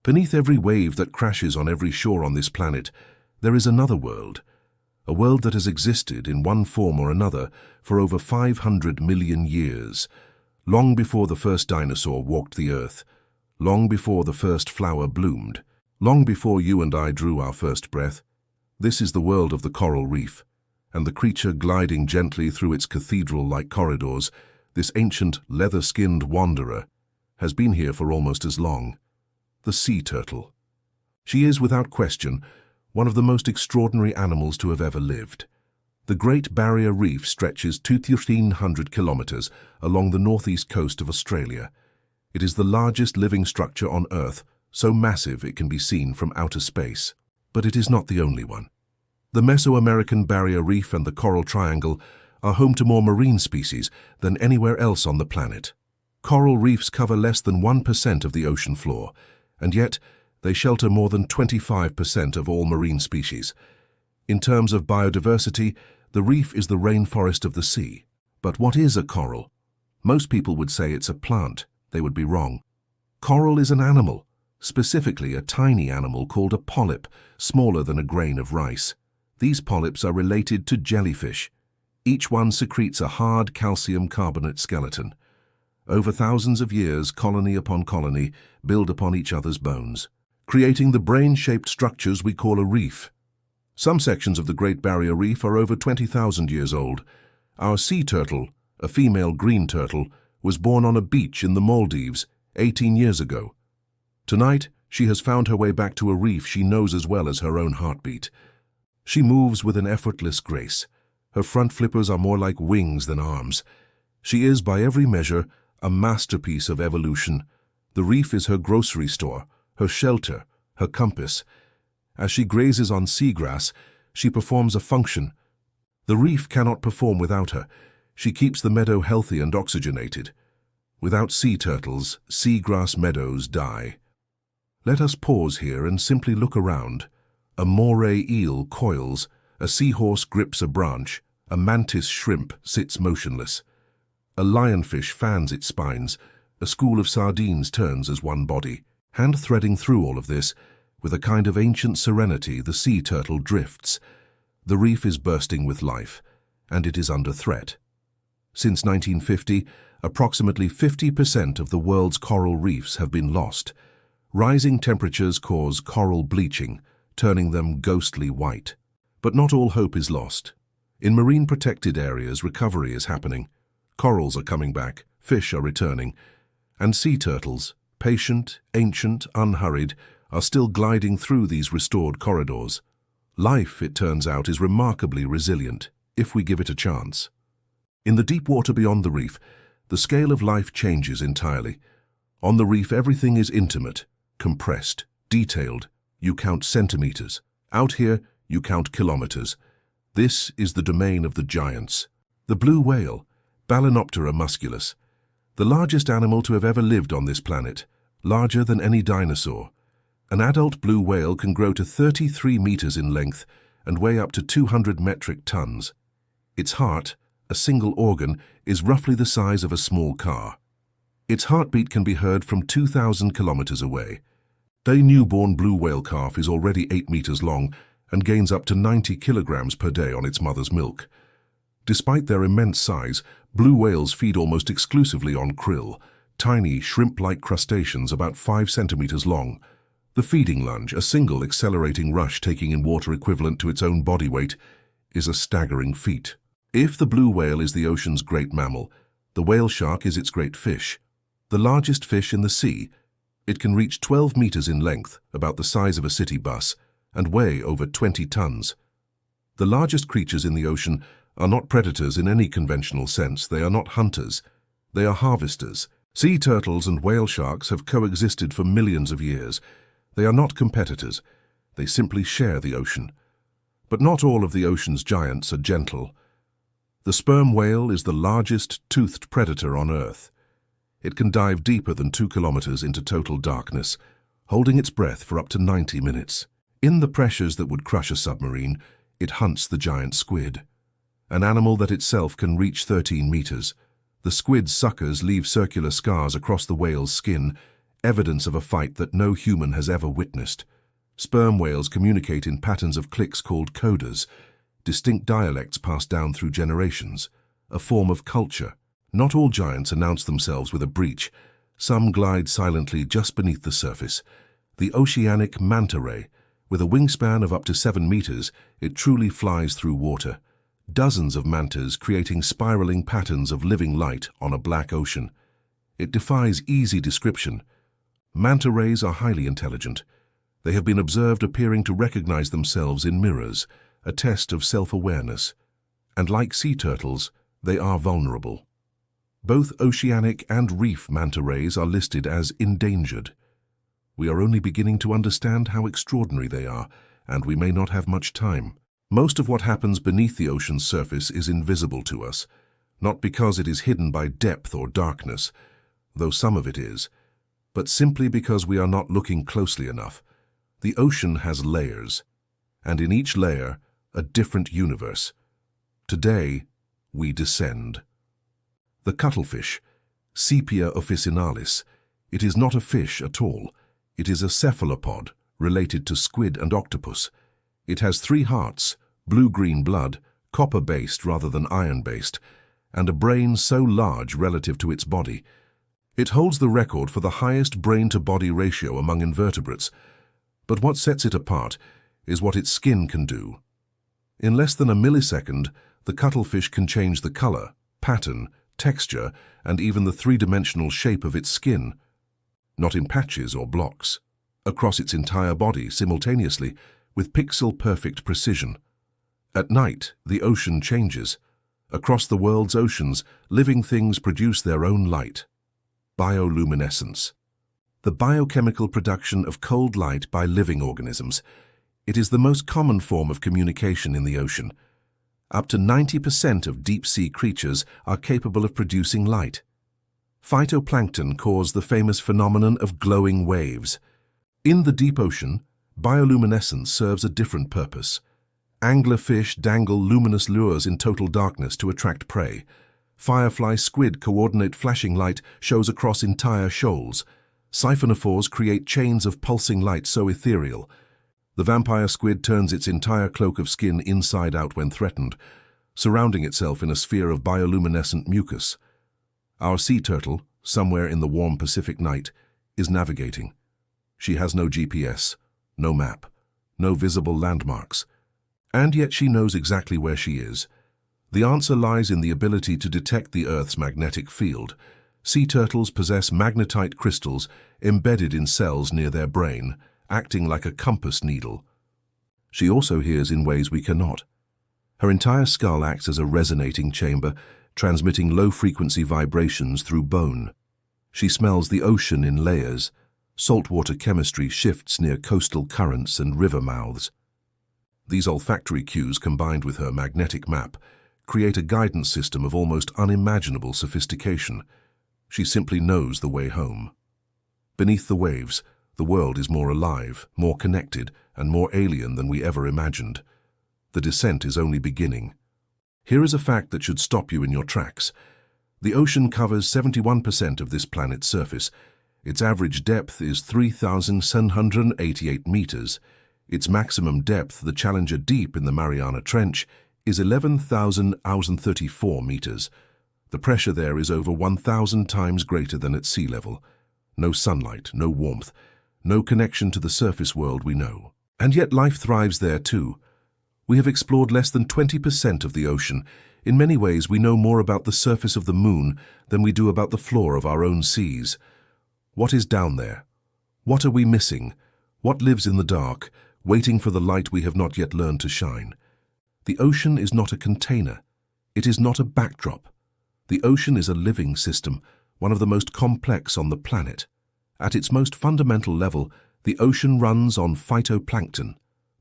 Beneath every wave that crashes on every shore on this planet, there is another world. A world that has existed in one form or another for over 500 million years, long before the first dinosaur walked the earth, long before the first flower bloomed, long before you and I drew our first breath. This is the world of the coral reef, and the creature gliding gently through its cathedral-like corridors, this ancient leather-skinned wanderer, has been here for almost as long. The sea turtle. She is, without question, one of the most extraordinary animals to have ever lived. The Great Barrier Reef stretches 1,300 kilometers along the northeast coast of Australia. It is the largest living structure on Earth, so massive it can be seen from outer space. But it is not the only one. The Mesoamerican Barrier Reef and the Coral Triangle are home to more marine species than anywhere else on the planet. Coral reefs cover less than 1% of the ocean floor, and yet they shelter more than 25% of all marine species. In terms of biodiversity, the reef is the rainforest of the sea. But what is a coral? Most people would say it's a plant. They would be wrong. Coral is an animal, specifically a tiny animal called a polyp, smaller than a grain of rice. These polyps are related to jellyfish. Each one secretes a hard calcium carbonate skeleton. Over thousands of years, colony upon colony build upon each other's bones, creating the brain-shaped structures we call a reef. Some sections of the Great Barrier Reef are over 20,000 years old. Our sea turtle, a female green turtle, was born on a beach in the Maldives 18 years ago. Tonight, she has found her way back to a reef she knows as well as her own heartbeat. She moves with an effortless grace. Her front flippers are more like wings than arms. She is, by every measure, a masterpiece of evolution. The reef is her grocery store, her shelter, her compass. As she grazes on seagrass, she performs a function. The reef cannot perform without her. She keeps the meadow healthy and oxygenated. Without sea turtles, seagrass meadows die. Let us pause here and simply look around. A moray eel coils, a seahorse grips a branch, a mantis shrimp sits motionless. A lionfish fans its spines, a school of sardines turns as one body. Hand-threading through all of this, with a kind of ancient serenity, the sea turtle drifts. The reef is bursting with life, and it is under threat. Since 1950, approximately 50% of the world's coral reefs have been lost. Rising temperatures cause coral bleaching, turning them ghostly white. But not all hope is lost. In marine protected areas, recovery is happening. Corals are coming back, fish are returning, and sea turtles, patient, ancient, unhurried, are still gliding through these restored corridors. Life, it turns out, is remarkably resilient, if we give it a chance. In the deep water beyond the reef, the scale of life changes entirely. On the reef, everything is intimate, compressed, detailed. You count centimeters. Out here, you count kilometers. This is the domain of the giants. The blue whale, Balænoptera musculus, the largest animal to have ever lived on this planet, larger than any dinosaur. An adult blue whale can grow to 33 meters in length and weigh up to 200 metric tons. Its heart, a single organ, is roughly the size of a small car. Its heartbeat can be heard from 2,000 kilometers away. A newborn blue whale calf is already 8 meters long and gains up to 90 kilograms per day on its mother's milk. Despite their immense size, blue whales feed almost exclusively on krill, tiny shrimp-like crustaceans about 5 centimeters long. The feeding lunge, a single accelerating rush taking in water equivalent to its own body weight, is a staggering feat. If the blue whale is the ocean's great mammal, the whale shark is its great fish. The largest fish in the sea, it can reach 12 meters in length, about the size of a city bus, and weigh over 20 tons. The largest creatures in the ocean are not predators in any conventional sense. They are not hunters. They are harvesters. Sea turtles and whale sharks have coexisted for millions of years. They are not competitors. They simply share the ocean. But not all of the ocean's giants are gentle. The sperm whale is the largest toothed predator on Earth. It can dive deeper than 2 kilometers into total darkness, holding its breath for up to 90 minutes. In the pressures that would crush a submarine, it hunts the giant squid, an animal that itself can reach 13 meters. The squid's suckers leave circular scars across the whale's skin, evidence of a fight that no human has ever witnessed. Sperm whales communicate in patterns of clicks called codas, distinct dialects passed down through generations, a form of culture. Not all giants announce themselves with a breach. Some glide silently just beneath the surface. The oceanic manta ray, with a wingspan of up to 7 meters, it truly flies through water. Dozens of mantas creating spiraling patterns of living light on a black ocean. It defies easy description. Manta rays are highly intelligent. They have been observed appearing to recognize themselves in mirrors, a test of self-awareness. And like sea turtles, they are vulnerable. Both oceanic and reef manta rays are listed as endangered. We are only beginning to understand how extraordinary they are, and we may not have much time. Most of what happens beneath the ocean's surface is invisible to us, not because it is hidden by depth or darkness, though some of it is, but simply because we are not looking closely enough. The ocean has layers, and in each layer, a different universe. Today, we descend. The cuttlefish, Sepia officinalis. It is not a fish at all. It is a cephalopod, related to squid and octopus. It has 3 hearts, blue-green blood, copper-based rather than iron-based, and a brain so large relative to its body. It holds the record for the highest brain-to-body ratio among invertebrates, but what sets it apart is what its skin can do. In less than a millisecond, the cuttlefish can change the color, pattern, texture, and even the 3-dimensional shape of its skin, not in patches or blocks, across its entire body simultaneously with pixel-perfect precision. At night, the ocean changes. Across the world's oceans, living things produce their own light. Bioluminescence. The biochemical production of cold light by living organisms. It is the most common form of communication in the ocean. Up to 90% of deep-sea creatures are capable of producing light. Phytoplankton cause the famous phenomenon of glowing waves. In the deep ocean, bioluminescence serves a different purpose. Anglerfish dangle luminous lures in total darkness to attract prey. Firefly squid coordinate flashing light shows across entire shoals. Siphonophores create chains of pulsing light so ethereal. The vampire squid turns its entire cloak of skin inside out when threatened, surrounding itself in a sphere of bioluminescent mucus. Our sea turtle, somewhere in the warm Pacific night, is navigating. She has no GPS, no map, no visible landmarks, and yet she knows exactly where she is. The answer lies in the ability to detect the Earth's magnetic field. Sea turtles possess magnetite crystals embedded in cells near their brain, acting like a compass needle. She also hears in ways we cannot. Her entire skull acts as a resonating chamber, transmitting low-frequency vibrations through bone. She smells the ocean in layers. Saltwater chemistry shifts near coastal currents and river mouths. These olfactory cues, combined with her magnetic map, create a guidance system of almost unimaginable sophistication. She simply knows the way home. Beneath the waves, the world is more alive, more connected, and more alien than we ever imagined. The descent is only beginning. Here is a fact that should stop you in your tracks. The ocean covers 71% of this planet's surface. Its average depth is 3,788 meters. Its maximum depth, the Challenger Deep in the Mariana Trench, is 11,034 meters. The pressure there is over 1,000 times greater than at sea level. No sunlight, no warmth, no connection to the surface world we know. And yet life thrives there too. We have explored less than 20% of the ocean. In many ways, we know more about the surface of the moon than we do about the floor of our own seas. What is down there? What are we missing? What lives in the dark, waiting for the light we have not yet learned to shine? The ocean is not a container. It is not a backdrop. The ocean is a living system, one of the most complex on the planet. At its most fundamental level, the ocean runs on phytoplankton,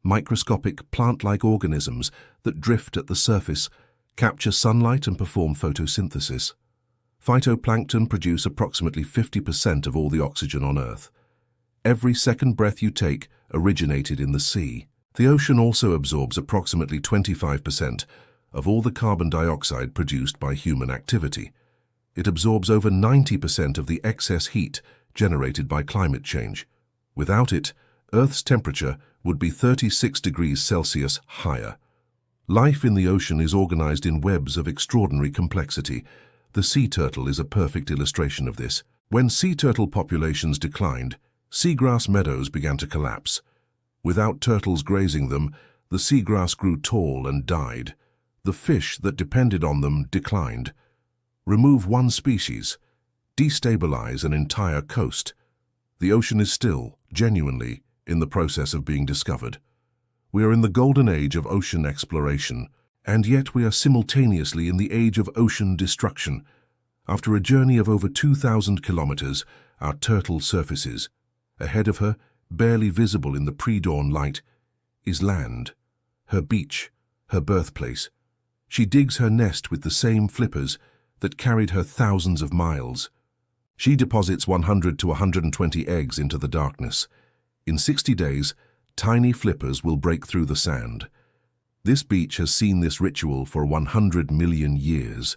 microscopic plant-like organisms that drift at the surface, capture sunlight and perform photosynthesis. Phytoplankton produce approximately 50% of all the oxygen on Earth. Every second breath you take originated in the sea. The ocean also absorbs approximately 25% of all the carbon dioxide produced by human activity. It absorbs over 90% of the excess heat generated by climate change. Without it, Earth's temperature would be 36 degrees Celsius higher. Life in the ocean is organized in webs of extraordinary complexity. The sea turtle is a perfect illustration of this. When sea turtle populations declined, seagrass meadows began to collapse. Without turtles grazing them, the seagrass grew tall and died. The fish that depended on them declined. Remove one species, destabilize an entire coast. The ocean is still, genuinely, in the process of being discovered. We are in the golden age of ocean exploration, and yet we are simultaneously in the age of ocean destruction. After a journey of over 2,000 kilometers, our turtle surfaces. Ahead of her, barely visible in the pre-dawn light, is land, her beach, her birthplace. She digs her nest with the same flippers that carried her thousands of miles. She deposits 100 to 120 eggs into the darkness. In 60 days, tiny flippers will break through the sand. This beach has seen this ritual for 100 million years.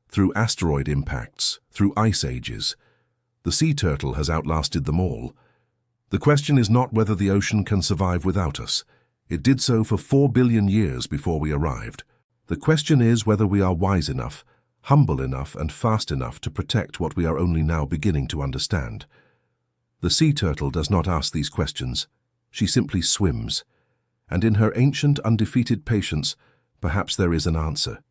Through asteroid impacts, through ice ages. The sea turtle has outlasted them all. The question is not whether the ocean can survive without us. It did so for 4 billion years before we arrived. The question is whether we are wise enough, humble enough, and fast enough to protect what we are only now beginning to understand. The sea turtle does not ask these questions. She simply swims. And in her ancient, undefeated patience, perhaps there is an answer.